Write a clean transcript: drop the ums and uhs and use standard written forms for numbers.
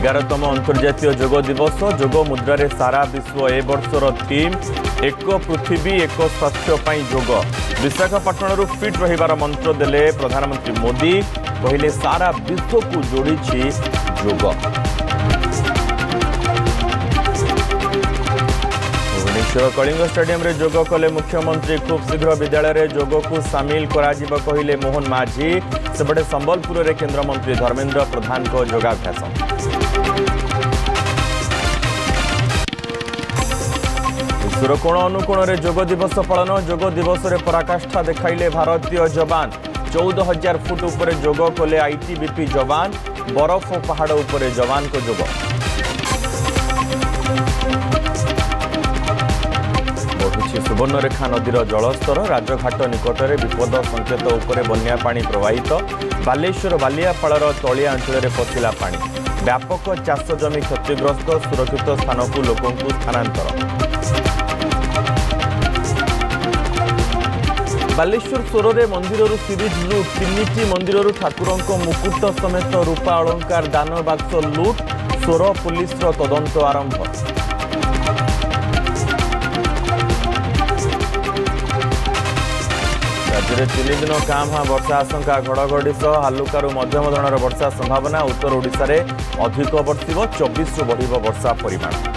11तम अंतर्जातीय जोग दिवस जोग मुद्रा सारा विश्व ए वर्षर थीम एक पृथ्वी एक स्वास्थ्य पाई जोग। विशाखापट्टणरू फिट रहिबार मंत्र देले प्रधानमंत्री मोदी कहले सारा विश्व को जोड़ी जोग। भुवनेश्वर कलिंग स्टेडियम रे जोग कले मुख्यमंत्री खूब शीघ्र विद्यालय रे जोग को सामिल कराजिबा कहले मोहन माझी। सेपटे संबलपुर रे केंद्रमंत्री धर्मेंद्र प्रधान को योगाभ्यास। विश्वर कोण अनुकोण रे जोग दिवस पालन। जोग दिवस रे पराकाष्ठा देखाइले भारतीय जवान। 14,000 फुट उपरे जोग कले आईटीबीपी जवान। बरफ और पहाड़ उपरे जवान को जोग। बढ़ुछि सुवर्णरेखा नदीर जलस्तर। राजघाट निकटरे विपद संकेत उपरे बन्या पानी प्रवाहित। बालेश्वर बालियापाड़र तलिया अंचल पशिला पानी। व्यापक चाष जमी क्षतिग्रस्त। सुरक्षित स्थान को लोकों स्थानांतर। बालेश्वर सोरे मंदिर सीरीज लुट। 3टी मंदिर ठाकुरों मुकुट समेत रूपा अलंकार दान बाक्स लुट। सोर पुलिस तदंत आरंभ। राज्य में 3 दिन कां भां वर्षा आशंका। घड़घड़ी सह हालुकारु मध्यम धरणर वर्षा संभावना। उत्तर ओडिशा रे अधिक बर्षिब। 24 बढ़िब वर्षा परिमाण।